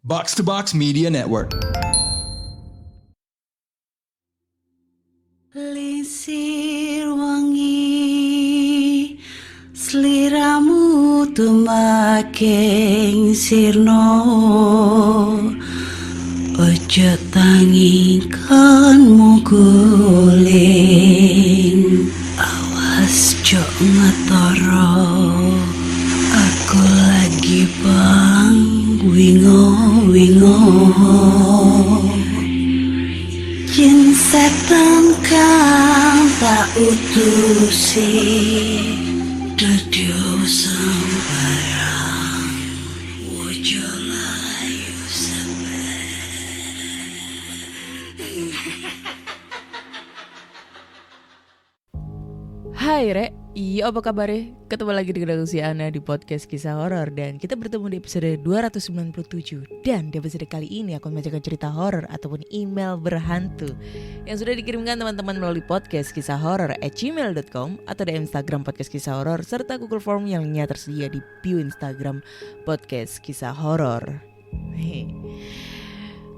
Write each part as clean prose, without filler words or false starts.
Box to Box Media Network. Lisir wangi sliramu tumaking sirno ojo tangikanmu guling awas jo ngetoro aku lagi bang wingo Jin setan kang tak utusi Dadyo sembarang Wojo layu Hai Re, iya apa kabar? Ketemu lagi dengan si Ana di podcast kisah horor. Dan kita bertemu di episode 297. Dan di episode kali ini aku membacakan cerita horor ataupun email berhantu yang sudah dikirimkan teman-teman melalui podcast kisah horor @gmail.com atau di Instagram podcast kisah horor serta Google Form yang linknya tersedia di bio Instagram podcast kisah horor.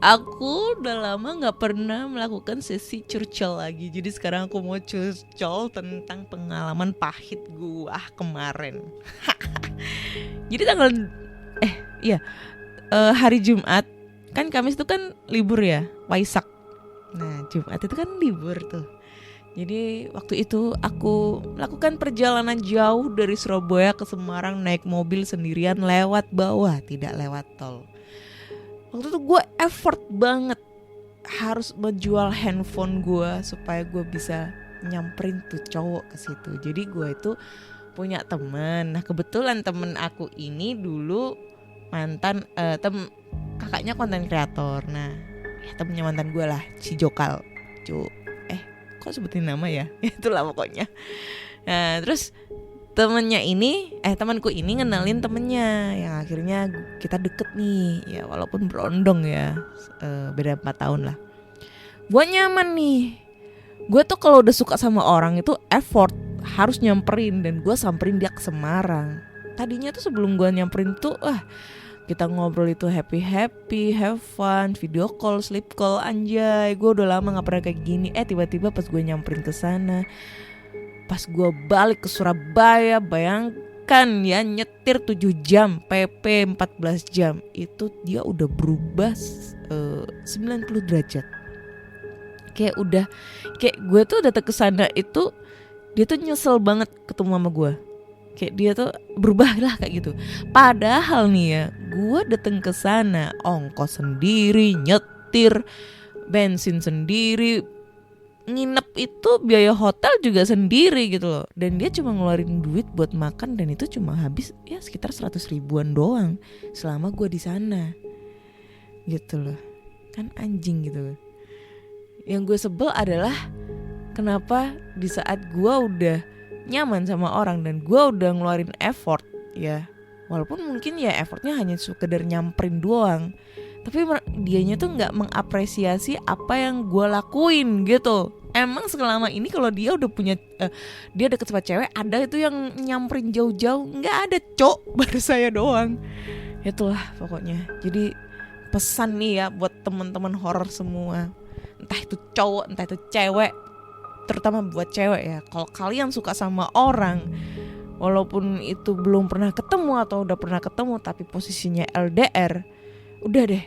Aku udah lama gak pernah melakukan sesi curcol lagi. Jadi sekarang aku mau curcol tentang pengalaman pahit gua kemarin. Jadi hari Jumat, kan Kamis itu kan libur ya, Waisak. Nah Jumat itu kan libur tuh. Jadi waktu itu aku melakukan perjalanan jauh dari Surabaya ke Semarang naik mobil sendirian lewat bawah, tidak lewat tol. Waktu itu gue effort banget harus menjual handphone gue supaya gue bisa nyamperin tuh cowok ke situ. Jadi gue itu punya teman. Nah kebetulan temen aku ini dulu mantan kakaknya konten kreator. Nah ya temennya mantan gue lah, si Jokal. Kok sebutin nama ya? Itulah pokoknya. Nah terus temanku ini ngenalin temennya yang akhirnya kita deket nih ya, walaupun berondong ya, beda 4 tahun lah. Gue nyaman nih, gue tuh kalau udah suka sama orang itu effort harus nyamperin, dan gue samperin dia ke Semarang. Tadinya tuh sebelum gue nyamperin tuh kita ngobrol itu happy, have fun, video call, sleep call, anjay. Gue udah lama gak pernah kayak gini. Tiba-tiba pas gue nyamperin ke sana, pas gue balik ke Surabaya, bayangkan ya, nyetir 7 jam, PP 14 jam. Itu dia udah berubah 90 derajat. Kayak gue tuh datang ke sana itu, dia tuh nyesel banget ketemu sama gue. Kayak dia tuh berubah lah kayak gitu. Padahal nih ya, gue datang ke sana ongkos sendiri, nyetir, bensin sendiri, nginep itu biaya hotel juga sendiri gitu loh. Dan dia cuma ngeluarin duit buat makan, dan itu cuma habis ya sekitar 100 ribuan doang selama gue di sana gitu loh. Kan anjing gitu loh. Yang gue sebel adalah kenapa di saat gue udah nyaman sama orang dan gue udah ngeluarin effort ya, walaupun mungkin ya effortnya hanya sekedar nyamperin doang, tapi dianya tuh gak mengapresiasi apa yang gue lakuin gitu. Emang selama ini kalau dia udah punya dia deket sama cewek, ada itu yang nyamperin jauh-jauh? Gak ada, cok, baru saya doang. Itulah pokoknya. Jadi pesan nih ya buat teman-teman horor semua, entah itu cowok entah itu cewek, terutama buat cewek ya, kalau kalian suka sama orang, walaupun itu belum pernah ketemu atau udah pernah ketemu tapi posisinya LDR, udah deh,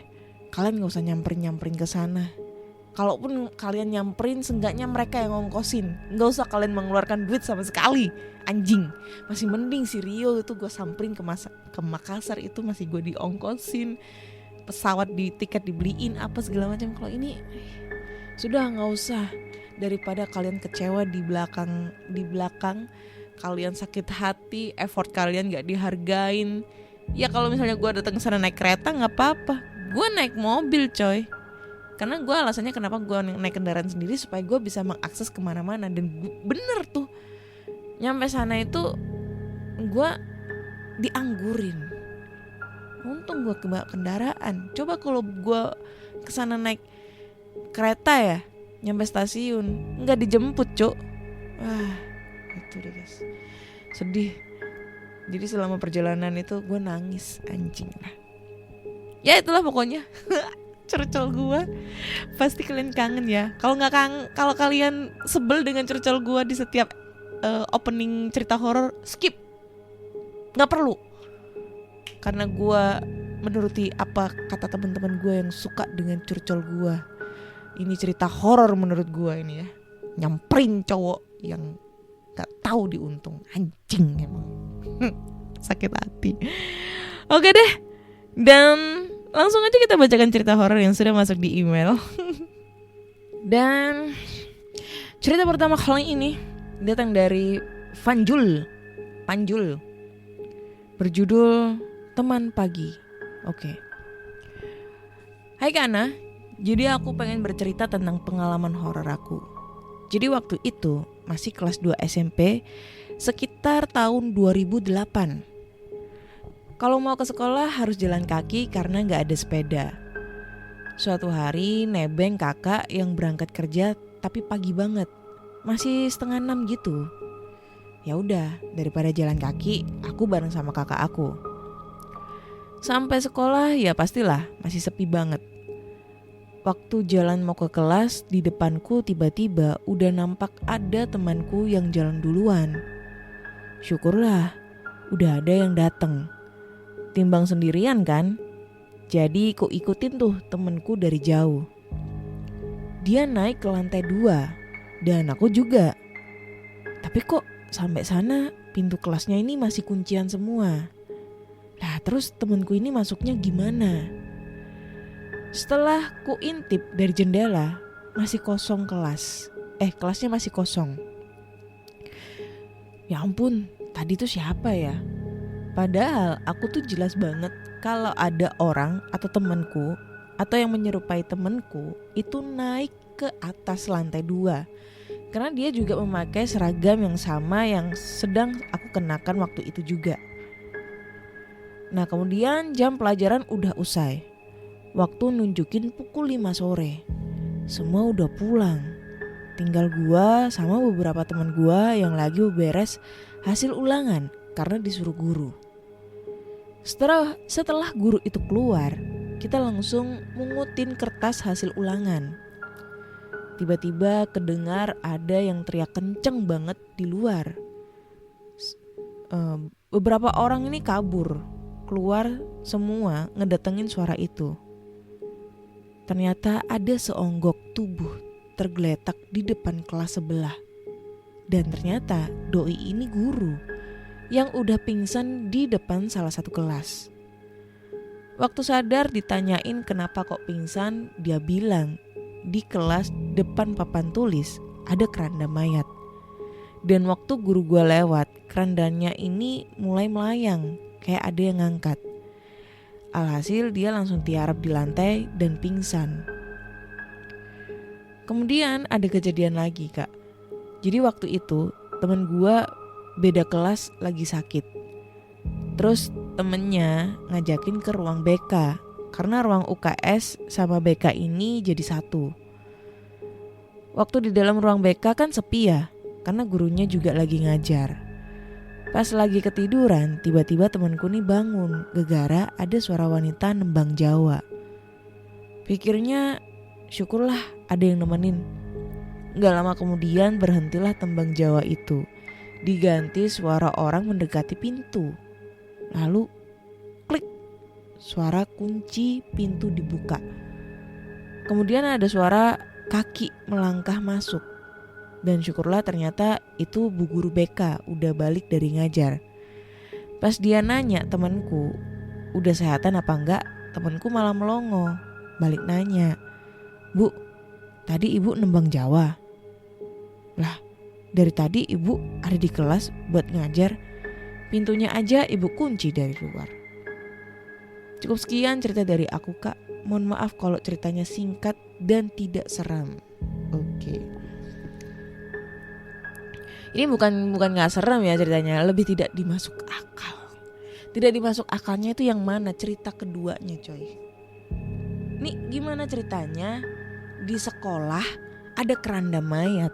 kalian gak usah nyamperin ke sana. Kalaupun kalian nyamperin, seenggaknya mereka yang ngongkosin. Gak usah kalian mengeluarkan duit sama sekali. Anjing, masih mending si Rio itu gue samperin ke Makassar, itu masih gue diongkosin, pesawat di tiket dibeliin apa segala macam. Kalau ini sudah gak usah. Daripada kalian kecewa di belakang kalian sakit hati, effort kalian gak dihargain. Ya kalau misalnya gue datang ke sana naik kereta gak apa-apa, gue naik mobil coy. Karena gue alasannya kenapa gue naik kendaraan sendiri, supaya gue bisa mengakses kemana-mana. Dan bener tuh, nyampe sana itu gue dianggurin. Untung gue kebawa kendaraan. Coba kalau gue kesana naik kereta ya, nyampe stasiun nggak dijemput, cok. Itu deh guys, sedih. Jadi selama perjalanan itu gue nangis, anjing lah. Ya itulah pokoknya. Curcol gua. Pasti kalian kangen ya. Kalau kalian sebel dengan curcol gua di setiap opening cerita horor, skip. Nggak perlu. Karena gua menuruti apa kata teman-teman gua yang suka dengan curcol gua. Ini cerita horor menurut gua ini ya. Nyamperin cowok yang gak tahu diuntung. Anjing emang. Sakit hati. Oke deh. Dan langsung aja kita bacakan cerita horor yang sudah masuk di email. Dan cerita pertama kali ini datang dari Panjul, berjudul Teman Pagi. Oke. Hai Kana, jadi aku pengen bercerita tentang pengalaman horor aku. Jadi waktu itu masih kelas 2 SMP, sekitar tahun 2008. Kalau mau ke sekolah harus jalan kaki karena gak ada sepeda. Suatu hari nebeng kakak yang berangkat kerja tapi pagi banget, masih 5:30 gitu. Ya udah, daripada jalan kaki, aku bareng sama kakak aku. Sampai sekolah ya pastilah masih sepi banget. Waktu jalan mau ke kelas, di depanku tiba-tiba udah nampak ada temanku yang jalan duluan. Syukurlah, udah ada yang dateng. Timbang sendirian kan? Jadi ku ikutin tuh temenku dari jauh. Dia naik ke lantai 2 dan aku juga. Tapi kok sampai sana pintu kelasnya ini masih kuncian semua. Lah terus temenku ini masuknya gimana? Setelah ku intip dari jendela, masih kosong kelas. Kelasnya masih kosong. Ya ampun, tadi tuh siapa ya? Padahal aku tuh jelas banget kalau ada orang atau temanku atau yang menyerupai temanku itu naik ke atas lantai 2. Karena dia juga memakai seragam yang sama yang sedang aku kenakan waktu itu juga. Nah kemudian jam pelajaran udah usai. Waktu nunjukin pukul 5 sore. Semua udah pulang. Tinggal gua sama beberapa teman gua yang lagi beres hasil ulangan karena disuruh guru. Setelah guru itu keluar, kita langsung mengutin kertas hasil ulangan. Tiba-tiba kedengar ada yang teriak kenceng banget di luar. Beberapa orang ini kabur, keluar semua ngedatengin suara itu. Ternyata ada seonggok tubuh tergeletak di depan kelas sebelah. Dan ternyata doi ini guru yang udah pingsan di depan salah satu kelas. Waktu sadar ditanyain kenapa kok pingsan, dia bilang di kelas depan papan tulis ada keranda mayat. Dan waktu guru gue lewat, kerandanya ini mulai melayang, kayak ada yang ngangkat. Alhasil dia langsung tiarap di lantai dan pingsan. Kemudian ada kejadian lagi kak. Jadi waktu itu temen gue beda kelas lagi sakit. Terus temennya ngajakin ke ruang BK karena ruang UKS sama BK ini jadi satu. Waktu di dalam ruang BK kan sepi ya, karena gurunya juga lagi ngajar. Pas lagi ketiduran, tiba-tiba temanku nih bangun gegara ada suara wanita nembang Jawa. Pikirnya syukurlah ada yang nemenin. Gak lama kemudian berhentilah tembang Jawa itu. Diganti suara orang mendekati pintu. Lalu klik, suara kunci pintu dibuka. Kemudian ada suara kaki melangkah masuk. Dan syukurlah ternyata itu bu guru BK udah balik dari ngajar. Pas dia nanya temanku udah sehatan apa enggak, temanku malah melongo. Balik nanya, "Bu, tadi ibu nembang Jawa?" Lah, dari tadi ibu ada di kelas buat ngajar, pintunya aja ibu kunci dari luar. Cukup sekian cerita dari aku kak. Mohon maaf kalau ceritanya singkat dan tidak seram. Oke. Ini bukan gak seram ya ceritanya, lebih tidak dimasuk akal. Tidak dimasuk akalnya itu yang mana? Cerita keduanya coy. Nih gimana ceritanya di sekolah ada keranda mayat.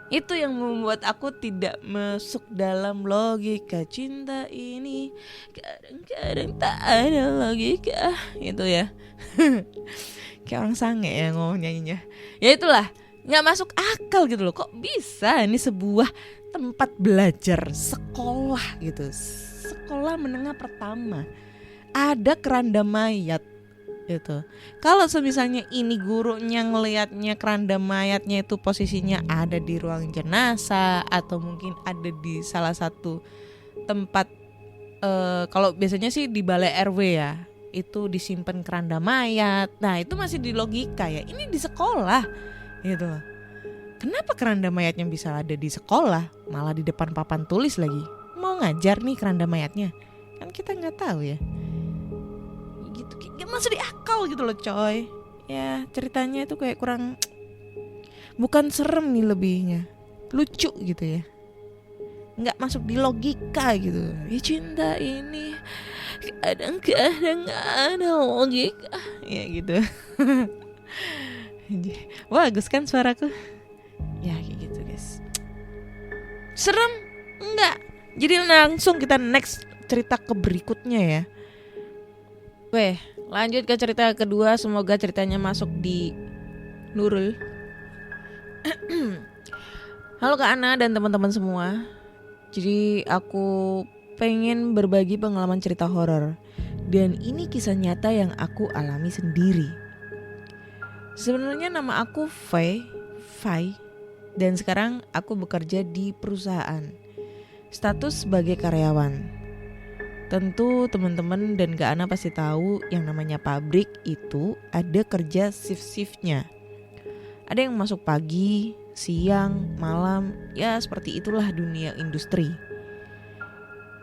Itu yang membuat aku tidak masuk dalam logika cinta ini. Kadang-kadang tak ada logika. Itu ya. Kayak orang sange ya ngomong nyanyinya. Ya itulah, gak masuk akal gitu loh. Kok bisa ini sebuah tempat belajar, sekolah gitu, sekolah menengah pertama, ada keranda mayat gitu. Kalau misalnya ini gurunya ngelihatnya keranda mayatnya itu posisinya ada di ruang jenazah atau mungkin ada di salah satu tempat, kalau biasanya sih di balai RW ya, itu disimpan keranda mayat. Nah itu masih di logika ya. Ini di sekolah gitu loh. Kenapa keranda mayatnya bisa ada di sekolah, malah di depan papan tulis lagi? Mau ngajar nih keranda mayatnya? Kan kita nggak tahu ya. Gitu, gak masuk di akal gitu loh coy. Ya ceritanya itu kayak kurang, bukan serem nih lebihnya, lucu gitu ya. Nggak masuk di logika gitu. Ya cinta ini kadang-kadang gak ada logika. Ya gitu. Bagus kan suaraku? Ya kayak gitu guys. Serem? Enggak. Jadi langsung kita next cerita ke berikutnya ya. Oke, lanjut ke cerita kedua. Semoga ceritanya masuk di Nurul. Halo Kak Ana dan teman-teman semua. Jadi aku pengen berbagi pengalaman cerita horor. Dan ini kisah nyata yang aku alami sendiri. Sebenarnya nama aku Fai. Dan sekarang aku bekerja di perusahaan. Status sebagai karyawan. Tentu teman-teman dan Kak Ana pasti tahu yang namanya pabrik itu ada kerja shift-shiftnya. Ada yang masuk pagi, siang, malam, ya seperti itulah dunia industri.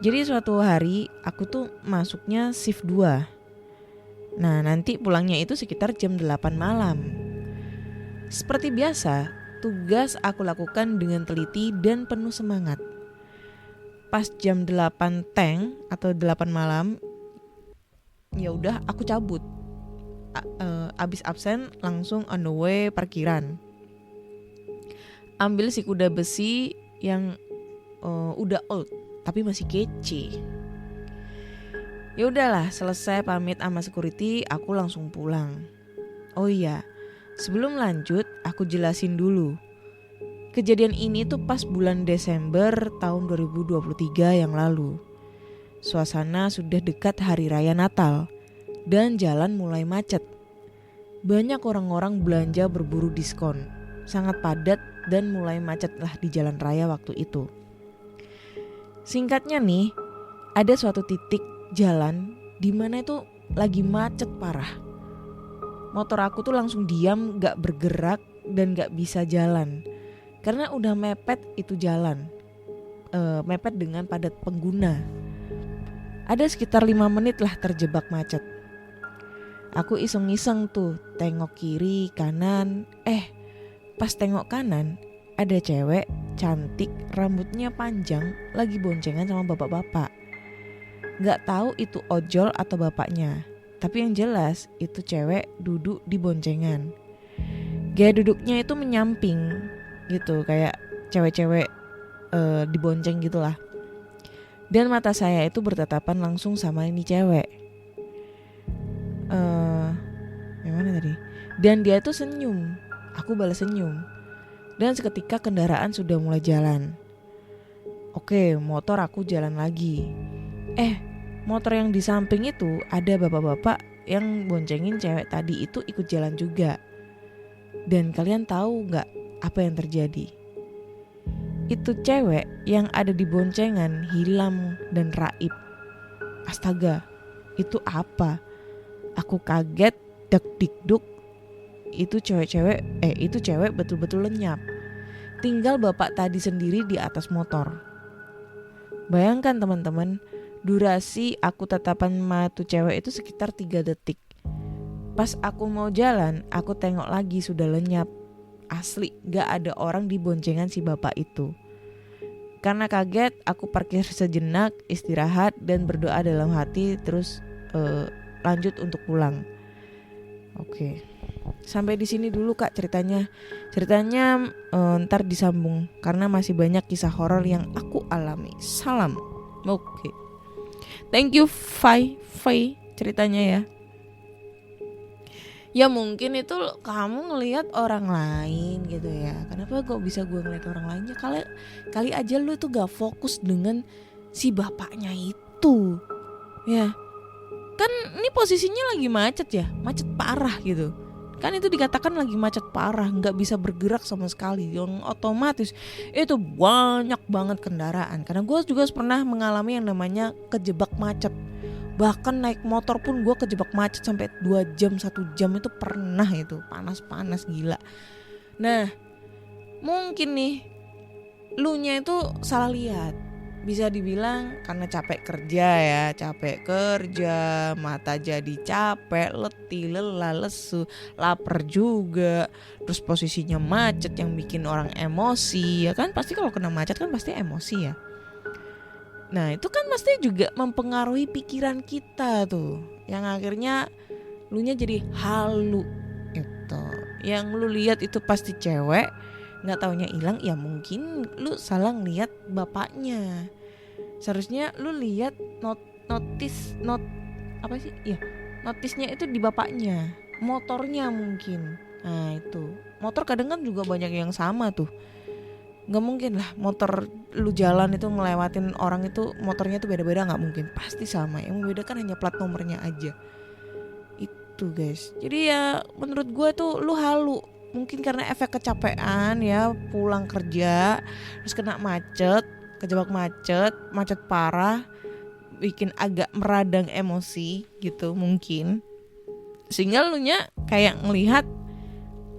Jadi suatu hari aku tuh masuknya shift 2. Nah nanti pulangnya itu sekitar jam 8 malam. Seperti biasa, tugas aku lakukan dengan teliti dan penuh semangat. Pas jam 8 teng atau 8 malam, ya udah aku cabut. Abis absen langsung on the way parkiran. Ambil si kuda besi yang udah old tapi masih kece. Ya udahlah, selesai pamit sama security, aku langsung pulang. Oh iya, sebelum lanjut aku jelasin dulu. Kejadian ini tuh pas bulan Desember tahun 2023 yang lalu. Suasana sudah dekat hari raya Natal dan jalan mulai macet. Banyak orang-orang belanja berburu diskon. Sangat padat dan mulai macetlah di jalan raya waktu itu. Singkatnya nih, ada suatu titik jalan di mana itu lagi macet parah. Motor aku tuh langsung diam, gak bergerak dan gak bisa jalan. Karena udah mepet itu jalan, mepet dengan padat pengguna. Ada sekitar 5 menit lah terjebak macet. Aku iseng-iseng tuh tengok kiri kanan. Pas tengok kanan ada cewek cantik, rambutnya panjang, lagi boncengan sama bapak-bapak. Gak tahu itu ojol atau bapaknya, tapi yang jelas itu cewek duduk di boncengan. Gaya duduknya itu menyamping gitu, kayak cewek-cewek dibonceng gitulah. Dan mata saya itu bertatapan langsung sama ini cewek. Yang mana tadi? Dan dia tuh senyum. Aku balas senyum. Dan seketika kendaraan sudah mulai jalan. Oke, motor aku jalan lagi. Motor yang di samping itu ada bapak-bapak yang boncengin cewek tadi itu ikut jalan juga. Dan kalian tahu gak apa yang terjadi? Itu cewek yang ada di boncengan hilang dan raib. Astaga, itu apa? Aku kaget, dak-dikduk. Itu cewek betul-betul lenyap. Tinggal bapak tadi sendiri di atas motor. Bayangkan teman-teman, durasi aku tatapan mata cewek itu sekitar 3 detik. Pas aku mau jalan, aku tengok lagi sudah lenyap. Asli, gak ada orang di boncengan si bapak itu. Karena kaget, aku parkir sejenak, istirahat dan berdoa dalam hati, terus lanjut untuk pulang. Oke. Sampai di sini dulu Kak ceritanya. Ntar disambung karena masih banyak kisah horor yang aku alami. Salam. Oke. Thank you Fai ceritanya ya. Ya mungkin itu kamu ngelihat orang lain gitu ya. Kenapa kok bisa gue ngelihat orang lainnya? Kali aja lu tuh gak fokus dengan si bapaknya itu. Ya. Kan ini posisinya lagi macet ya. Macet parah gitu. Kan itu dikatakan lagi macet parah, nggak bisa bergerak sama sekali, yang otomatis itu banyak banget kendaraan. Karena gue juga pernah mengalami yang namanya kejebak macet. Bahkan naik motor pun gue kejebak macet sampai 2 jam, 1 jam itu pernah itu, panas gila. Nah mungkin nih lu nya itu salah lihat. Bisa dibilang karena capek kerja, mata jadi capek, letih, lelah, lesu, lapar juga. Terus posisinya macet yang bikin orang emosi, ya kan? Pasti kalau kena macet kan pasti emosi ya. Nah itu kan pasti juga mempengaruhi pikiran kita tuh, yang akhirnya lu nya jadi halu itu. Yang lu lihat itu pasti cewek, nggak taunya hilang, ya mungkin lu salah ngeliat bapaknya. Seharusnya lu lihat notisnya itu di bapaknya, motornya mungkin. Nah itu motor kadang kan juga banyak yang sama tuh. Nggak mungkin lah motor lu jalan itu ngelewatin orang itu motornya tuh beda-beda, nggak mungkin, pasti sama. Yang membedakan hanya plat nomornya aja. Itu guys. Jadi ya menurut gue tuh lu halu. Mungkin karena efek kecapean ya, pulang kerja terus kena macet, kejebak macet parah, bikin agak meradang emosi gitu mungkin. Sehingga lu nya kayak ngelihat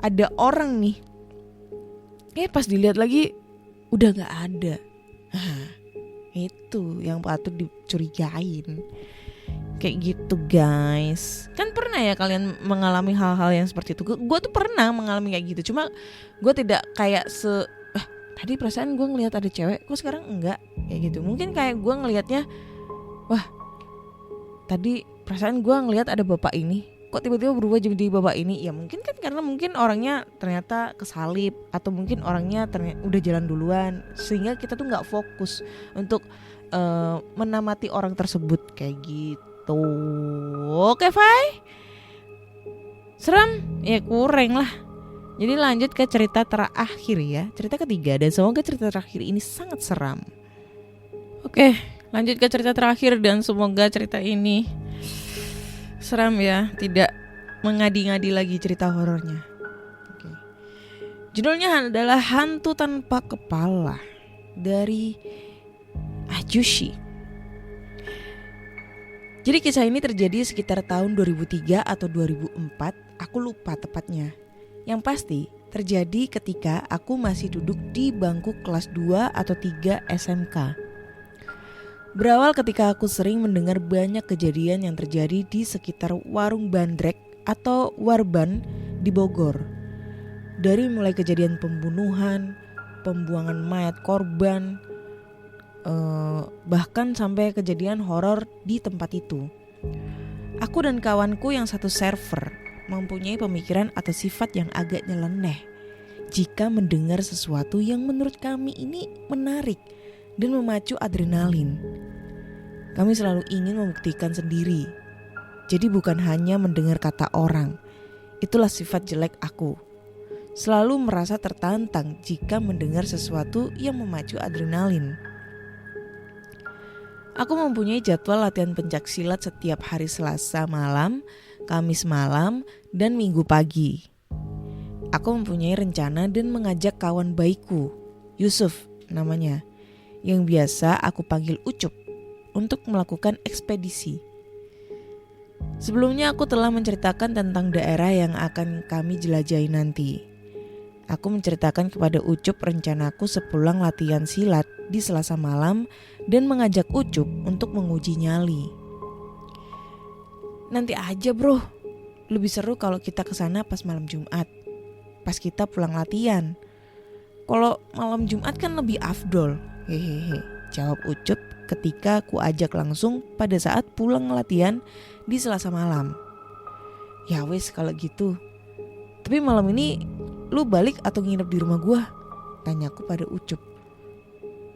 ada orang nih, pas dilihat lagi udah gak ada. Nah, itu yang patut dicurigain. Kayak gitu guys. Kan pernah ya kalian mengalami hal-hal yang seperti itu? Gue tuh pernah mengalami kayak gitu. Cuma gue tidak kayak tadi perasaan gue ngelihat ada cewek, kok sekarang enggak, kayak gitu. Mungkin kayak gue ngelihatnya, wah tadi perasaan gue ngelihat ada bapak ini, kok tiba-tiba berubah jadi bapak ini. Ya mungkin kan karena mungkin orangnya ternyata kesalip, atau mungkin orangnya ternyata udah jalan duluan, sehingga kita tuh gak fokus untuk menamati orang tersebut kayak gitu. Oke Fai, seram? Ya kurang lah. Jadi lanjut ke cerita terakhir ya, cerita ketiga, dan semoga cerita terakhir ini sangat seram. Oke, lanjut ke cerita terakhir dan semoga cerita ini seram ya, tidak mengadi-ngadi lagi cerita horornya. Oke. Judulnya adalah Hantu Tanpa Kepala dari Ajushi. Jadi kisah ini terjadi sekitar tahun 2003 atau 2004, aku lupa tepatnya. Yang pasti terjadi ketika aku masih duduk di bangku kelas 2 atau 3 SMK. Berawal ketika aku sering mendengar banyak kejadian yang terjadi di sekitar warung bandrek atau warban di Bogor. Dari mulai kejadian pembunuhan, pembuangan mayat korban, bahkan sampai kejadian horor di tempat itu. Aku dan kawanku yang satu server mempunyai pemikiran atau sifat yang agak nyeleneh jika mendengar sesuatu yang menurut kami ini menarik dan memacu adrenalin. Kami selalu ingin membuktikan sendiri. Jadi bukan hanya mendengar kata orang. Itulah sifat jelek aku. Selalu merasa tertantang jika mendengar sesuatu yang memacu adrenalin. Aku mempunyai jadwal latihan pencaksilat setiap hari Selasa malam, Kamis malam, dan Minggu pagi. Aku mempunyai rencana dan mengajak kawan baikku, Yusuf namanya, yang biasa aku panggil Ucup, untuk melakukan ekspedisi. Sebelumnya aku telah menceritakan tentang daerah yang akan kami jelajahi nanti. Aku menceritakan kepada Ucup rencanaku sepulang latihan silat di Selasa malam dan mengajak Ucup untuk menguji nyali. Nanti aja bro, lebih seru kalau kita kesana pas malam Jumat, pas kita pulang latihan. Kalau malam Jumat kan lebih afdol, hehehe, jawab Ucup ketika ku ajak langsung pada saat pulang latihan di Selasa malam. Ya wes kalau gitu. Tapi malam ini lu balik atau nginep di rumah gue? Tanyaku pada Ucup.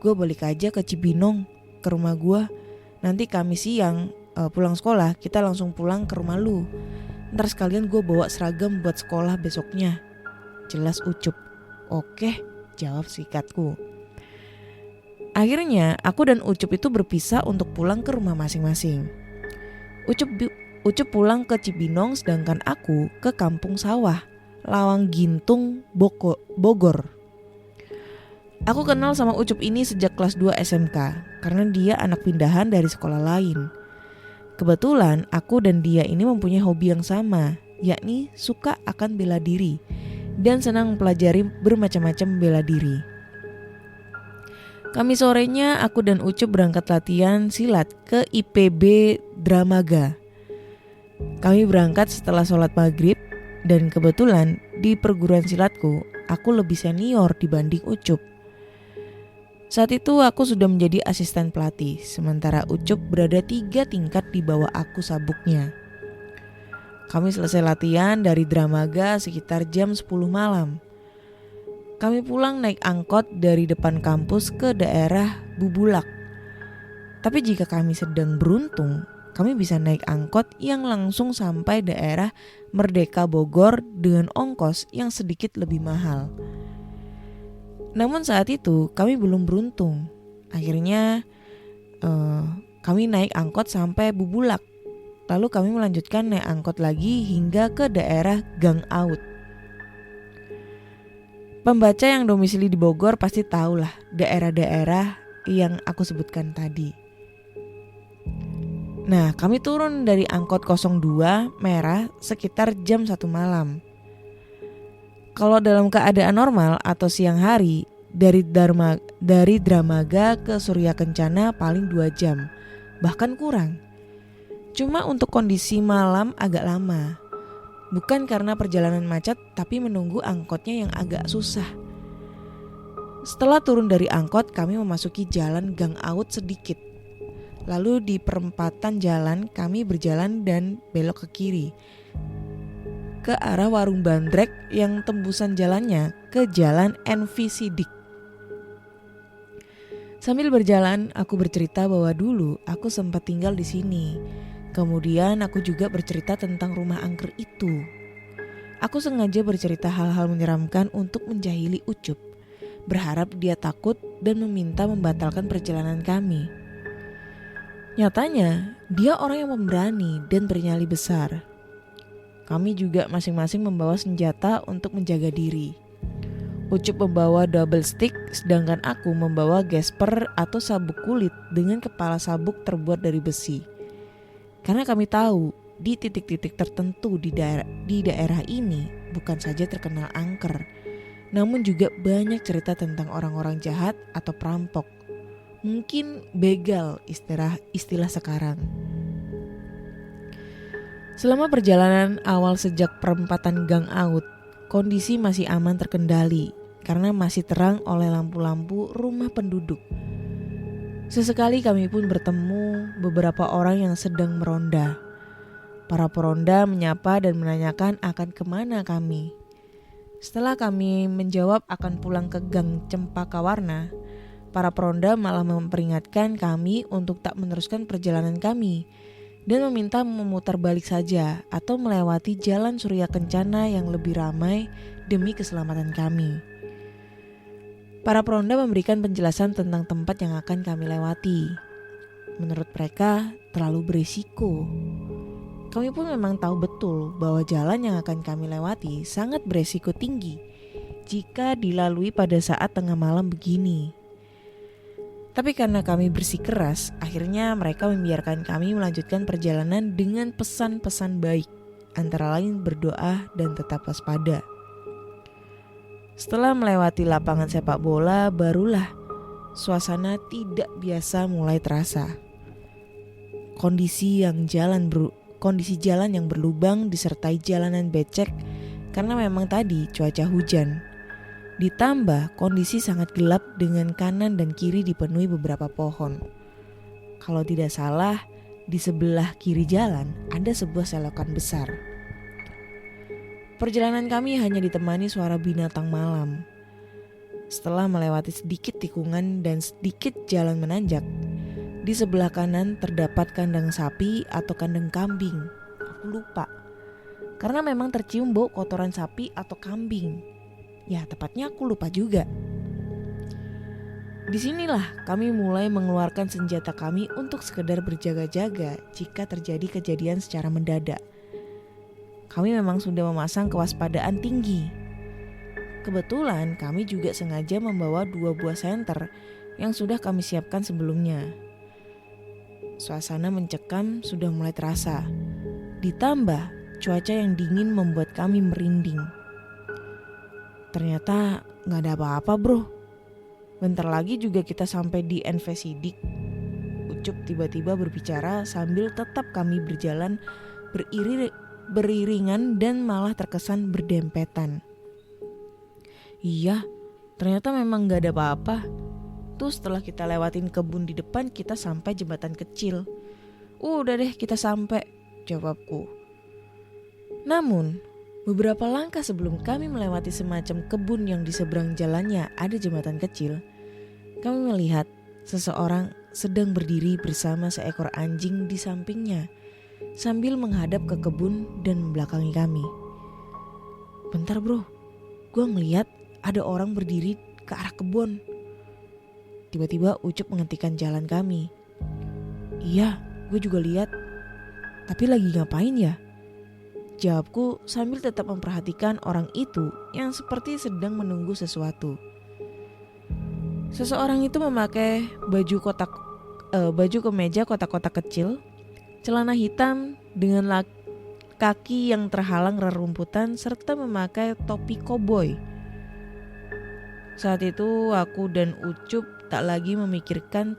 Gue balik aja ke Cibinong, ke rumah gue. Nanti Kamis siang pulang sekolah kita langsung pulang ke rumah lu. Ntar sekalian gue bawa seragam buat sekolah besoknya. Jelas Ucup. Oke, jawab sikatku. Akhirnya aku dan Ucup itu berpisah untuk pulang ke rumah masing-masing. Ucup pulang ke Cibinong sedangkan aku ke kampung sawah Lawang Gintung, Bogor. Aku kenal sama Ucup ini sejak kelas 2 SMK karena dia anak pindahan dari sekolah lain. Kebetulan aku dan dia ini mempunyai hobi yang sama, yakni suka akan bela diri dan senang mempelajari bermacam-macam bela diri. Kamis sorenya aku dan Ucup berangkat latihan silat ke IPB Dramaga. Kami berangkat setelah sholat maghrib dan kebetulan di perguruan silatku aku lebih senior dibanding Ucup. Saat itu aku sudah menjadi asisten pelatih, sementara Ucup berada 3 tingkat di bawah aku sabuknya. Kami selesai latihan dari Dramaga sekitar jam 10 malam. Kami pulang naik angkot dari depan kampus ke daerah Bubulak. Tapi jika kami sedang beruntung, kami bisa naik angkot yang langsung sampai daerah Merdeka Bogor dengan ongkos yang sedikit lebih mahal. Namun saat itu kami belum beruntung. Akhirnya kami naik angkot sampai Bubulak. Lalu kami melanjutkan naik angkot lagi hingga ke daerah Gang Aut. Pembaca yang domisili di Bogor pasti tahulah daerah-daerah yang aku sebutkan tadi. Nah, kami turun dari angkot 02 merah sekitar jam 1 malam. Kalau dalam keadaan normal atau siang hari, dari Dramaga ke Surya Kencana paling 2 jam, bahkan kurang. Cuma untuk kondisi malam agak lama. Bukan karena perjalanan macet, tapi menunggu angkotnya yang agak susah. Setelah turun dari angkot, kami memasuki jalan Gang Aut sedikit. Lalu di perempatan jalan kami berjalan dan belok ke kiri, ke arah warung bandrek yang tembusan jalannya ke jalan NV Sidik. Sambil berjalan aku bercerita bahwa dulu aku sempat tinggal di sini. Kemudian aku juga bercerita tentang rumah angker itu. Aku sengaja bercerita hal-hal menyeramkan untuk menjahili Ucup, berharap dia takut dan meminta membatalkan perjalanan kami. Nyatanya dia orang yang pemberani dan bernyali besar. Kami juga masing-masing membawa senjata untuk menjaga diri. Ucup membawa double stick, sedangkan aku membawa gesper atau sabuk kulit dengan kepala sabuk terbuat dari besi. Karena kami tahu di titik-titik tertentu di daerah ini bukan saja terkenal angker, namun juga banyak cerita tentang orang-orang jahat atau perampok. Mungkin begal istilah sekarang. Selama perjalanan awal sejak perempatan Gang Aut, kondisi masih aman terkendali karena masih terang oleh lampu-lampu rumah penduduk. Sesekali kami pun bertemu beberapa orang yang sedang meronda. Para peronda menyapa dan menanyakan akan kemana kami. Setelah kami menjawab akan pulang ke Gang Cempaka Warna, para peronda malah memperingatkan kami untuk tak meneruskan perjalanan kami dan meminta memutar balik saja atau melewati jalan Surya Kencana yang lebih ramai demi keselamatan kami. Para peronda memberikan penjelasan tentang tempat yang akan kami lewati. Menurut mereka terlalu berisiko. Kami pun memang tahu betul bahwa jalan yang akan kami lewati sangat berisiko tinggi jika dilalui pada saat tengah malam begini. Tapi karena kami bersikeras, akhirnya mereka membiarkan kami melanjutkan perjalanan dengan pesan-pesan baik, antara lain berdoa dan tetap waspada. Setelah melewati lapangan sepak bola, barulah suasana tidak biasa mulai terasa. Kondisi jalan yang berlubang disertai jalanan becek karena memang tadi cuaca hujan. Ditambah kondisi sangat gelap dengan kanan dan kiri dipenuhi beberapa pohon. Kalau tidak salah, di sebelah kiri jalan ada sebuah selokan besar. Perjalanan kami hanya ditemani suara binatang malam. Setelah melewati sedikit tikungan dan sedikit jalan menanjak, di sebelah kanan terdapat kandang sapi atau kandang kambing. Aku lupa, karena memang tercium bau kotoran sapi atau kambing. Ya, tepatnya aku lupa juga. Disinilah kami mulai mengeluarkan senjata kami untuk sekedar berjaga-jaga jika terjadi kejadian secara mendadak. Kami memang sudah memasang kewaspadaan tinggi. Kebetulan kami juga sengaja membawa 2 buah senter yang sudah kami siapkan sebelumnya. Suasana mencekam sudah mulai terasa. Ditambah cuaca yang dingin membuat kami merinding. Ternyata gak ada apa-apa bro. Bentar lagi juga kita sampai di NV Sidik. Ucup tiba-tiba berbicara sambil tetap kami berjalan beriringan dan malah terkesan berdempetan. Iya, ternyata memang gak ada apa-apa. Tuh setelah kita lewatin kebun di depan kita sampai jembatan kecil. Udah deh kita sampai, jawabku. Namun, beberapa langkah sebelum kami melewati semacam kebun yang di seberang jalannya ada jembatan kecil, kami melihat seseorang sedang berdiri bersama seekor anjing di sampingnya sambil menghadap ke kebun dan membelakangi kami. Bentar bro, gue ngeliat ada orang berdiri ke arah kebun. Tiba-tiba Ucup menghentikan jalan kami. Iya, gue juga lihat. Tapi lagi ngapain ya? Jawabku sambil tetap memperhatikan orang itu yang seperti sedang menunggu sesuatu. Seseorang itu memakai baju kemeja kotak-kotak kecil, celana hitam dengan kaki yang terhalang rerumputan serta memakai topi koboi. Saat itu aku dan Ucup tak lagi memikirkan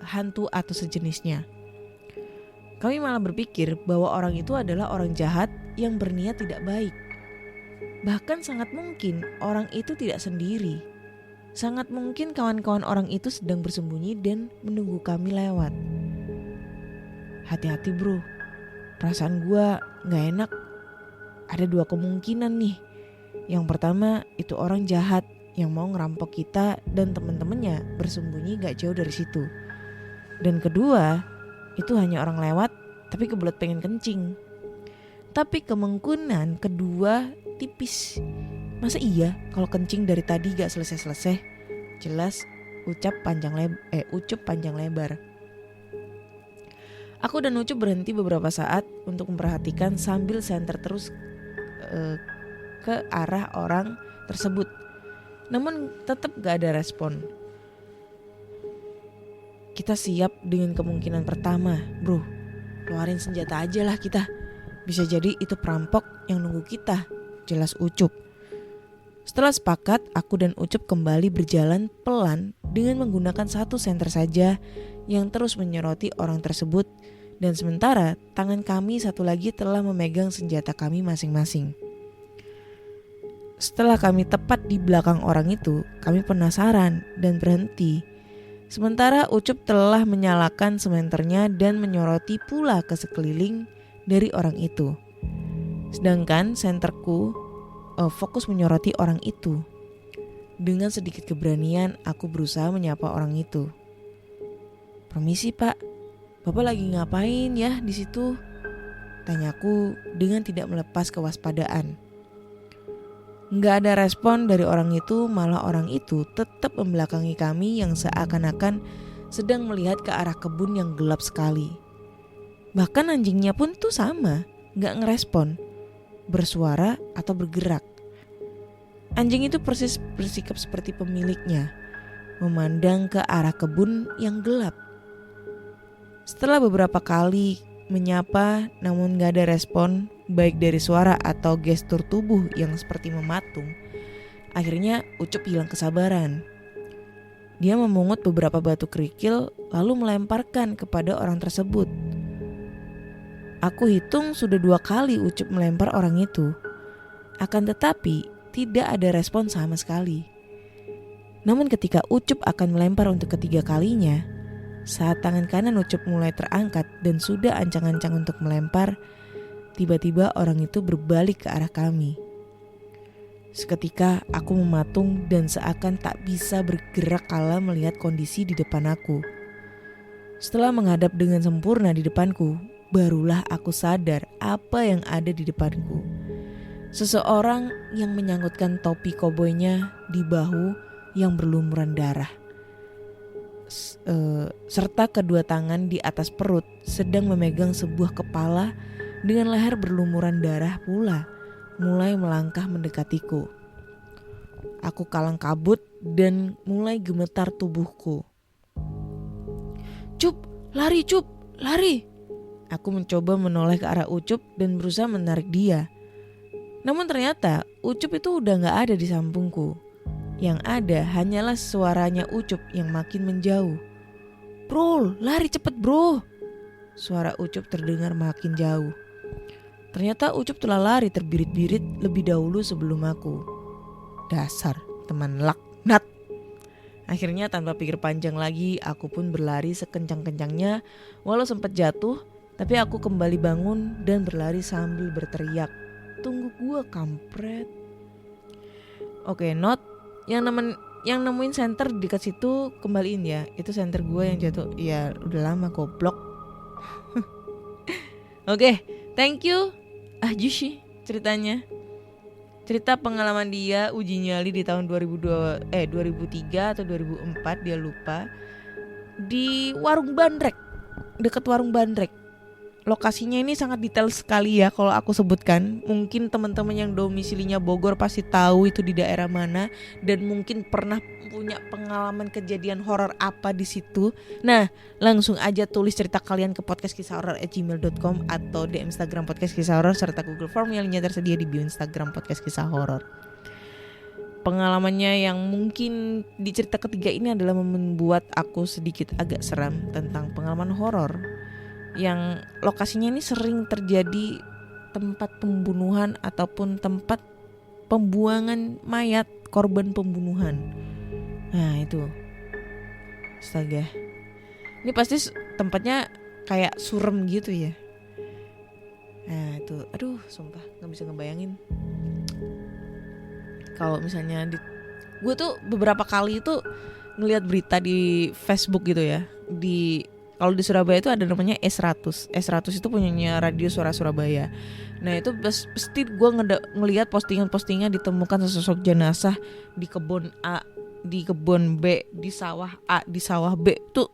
hantu atau sejenisnya. Kami malah berpikir bahwa orang itu adalah orang jahat yang berniat tidak baik. Bahkan sangat mungkin orang itu tidak sendiri. Sangat mungkin kawan-kawan orang itu sedang bersembunyi dan menunggu kami lewat. Hati-hati bro, perasaan gue gak enak. Ada 2 kemungkinan nih. Yang pertama itu orang jahat yang mau ngerampok kita dan teman-temannya bersembunyi gak jauh dari situ. Dan kedua, itu hanya orang lewat tapi kebelet pengen kencing. Tapi kemungkinan kedua tipis. Masa iya kalau kencing dari tadi gak selesai-selesai? Jelas Ucup panjang lebar. Aku dan Ucup berhenti beberapa saat untuk memperhatikan sambil senter terus ke arah orang tersebut. Namun tetap gak ada respon. Kita siap dengan kemungkinan pertama, bro. Keluarin senjata aja lah kita. Bisa jadi itu perampok yang nunggu kita, jelas Ucup. Setelah sepakat, aku dan Ucup kembali berjalan pelan dengan menggunakan 1 senter saja yang terus menyoroti orang tersebut. Dan sementara tangan kami satu lagi telah memegang senjata kami masing-masing. Setelah kami tepat di belakang orang itu, kami penasaran dan berhenti. Sementara Ucup telah menyalakan sementernya dan menyoroti pula ke sekeliling dari orang itu. Sedangkan senterku fokus menyoroti orang itu. Dengan sedikit keberanian aku berusaha menyapa orang itu. Permisi pak, bapak lagi ngapain ya di situ? Tanyaku dengan tidak melepas kewaspadaan. Nggak ada respon dari orang itu, malah orang itu tetap membelakangi kami yang seakan-akan sedang melihat ke arah kebun yang gelap sekali. Bahkan anjingnya pun tuh sama, nggak ngerespon, bersuara atau bergerak. Anjing itu persis bersikap seperti pemiliknya, memandang ke arah kebun yang gelap. Setelah beberapa kali menyapa namun gak ada respon, baik dari suara atau gestur tubuh yang seperti mematung, akhirnya Ucup hilang kesabaran. Dia memungut beberapa batu kerikil lalu melemparkan kepada orang tersebut. Aku hitung sudah 2 kali Ucup melempar orang itu. Akan tetapi tidak ada respon sama sekali. Namun ketika Ucup akan melempar untuk ketiga kalinya, saat tangan kanan Ucup mulai terangkat dan sudah ancang-ancang untuk melempar, tiba-tiba orang itu berbalik ke arah kami. Seketika aku mematung dan seakan tak bisa bergerak kala melihat kondisi di depan aku. Setelah menghadap dengan sempurna di depanku, barulah aku sadar apa yang ada di depanku. Seseorang yang menyangkutkan topi koboynya di bahu yang berlumuran darah. Serta kedua tangan di atas perut sedang memegang sebuah kepala dengan leher berlumuran darah pula mulai melangkah mendekatiku. Aku kalang kabut dan mulai gemetar tubuhku. "Cup, lari Cup, lari!" Aku mencoba menoleh ke arah Ucup dan berusaha menarik dia. Namun ternyata Ucup itu udah gak ada di sampingku. Yang ada hanyalah suaranya Ucup yang makin menjauh. "Bro, lari cepet bro!" Suara Ucup terdengar makin jauh. Ternyata Ucup telah lari terbirit-birit lebih dahulu sebelum aku. Dasar teman laknat. Akhirnya tanpa pikir panjang lagi, aku pun berlari sekencang-kencangnya. Walau sempat jatuh, tapi aku kembali bangun dan berlari sambil berteriak, "Tunggu gua kampret." Oke, not yang nemuin center di dekat situ kembaliin ya. Itu center gua yang jatuh. Ya udah lama goblok. Oke, thank you Jushi ceritanya. Cerita pengalaman dia uji nyali di tahun 2003 atau 2004 dia lupa. Di warung bandrek, dekat warung bandrek. Lokasinya ini sangat detail sekali ya kalau aku sebutkan. Mungkin teman-teman yang domisilinya Bogor pasti tahu itu di daerah mana dan mungkin pernah punya pengalaman kejadian horor apa di situ. Nah, langsung aja tulis cerita kalian ke podcastkisahhoror@gmail.com atau di Instagram Podcast Kisah Horor serta Google Form yang lainnya tersedia di bio Instagram Podcast Kisah Horor. Pengalamannya yang mungkin di cerita ketiga ini adalah membuat aku sedikit agak seram tentang pengalaman horor yang lokasinya ini sering terjadi tempat pembunuhan ataupun tempat pembuangan mayat korban pembunuhan. Nah itu, astaga, ini pasti tempatnya kayak surem gitu ya. Nah itu, aduh sumpah gak bisa ngebayangin. Kalau misalnya gue tuh beberapa kali itu ngelihat berita di Facebook gitu ya. Kalau di Surabaya itu ada namanya S100. S100 itu punyanya Radio Suara Surabaya. Nah itu pasti gue ngelihat postingan-postingan ditemukan sesosok jenazah di kebun A, di kebun B, di sawah A, di sawah B. Itu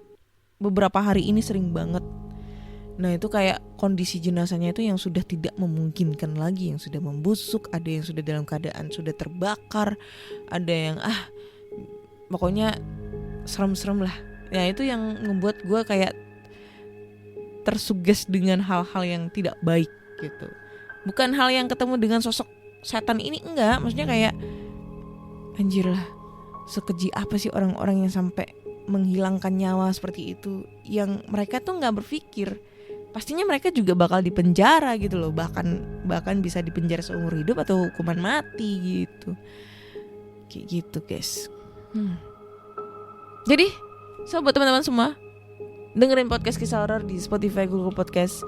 beberapa hari ini sering banget. Nah itu kayak kondisi jenazahnya itu yang sudah tidak memungkinkan lagi, yang sudah membusuk, ada yang sudah dalam keadaan sudah terbakar, ada yang pokoknya serem-serem lah. Ya itu yang membuat gue kayak tersuges dengan hal-hal yang tidak baik gitu. Bukan hal yang ketemu dengan sosok setan ini, enggak. Maksudnya kayak anjir lah, sekeji apa sih orang-orang yang sampai menghilangkan nyawa seperti itu. Yang mereka tuh gak berpikir pastinya mereka juga bakal dipenjara gitu loh. Bahkan bisa dipenjara seumur hidup atau hukuman mati gitu. Kayak gitu guys. Jadi buat teman-teman semua, dengerin podcast Kisah Horor di Spotify, Google Podcast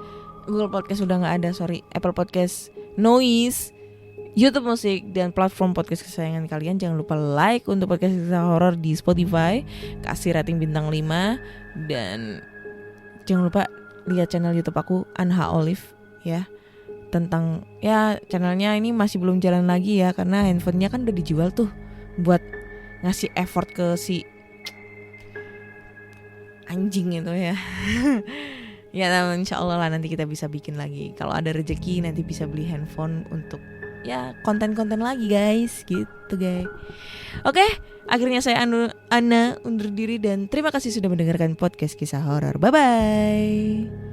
udah nggak ada, Apple Podcast, Noise, YouTube Musik, dan platform podcast kesayangan kalian. Jangan lupa like untuk podcast Kisah Horor di Spotify, kasih rating bintang 5, dan jangan lupa lihat channel YouTube aku Anha Olive ya. Tentang ya channelnya ini masih belum jalan lagi ya karena handphonenya kan udah dijual tuh buat ngasih effort ke si anjing itu ya. Ya insya Allah lah nanti kita bisa bikin lagi. Kalau ada rezeki nanti bisa beli handphone untuk ya konten-konten lagi guys. Gitu guys. Oke, akhirnya saya Ana undur diri dan terima kasih sudah mendengarkan podcast Kisah Horor. Bye bye.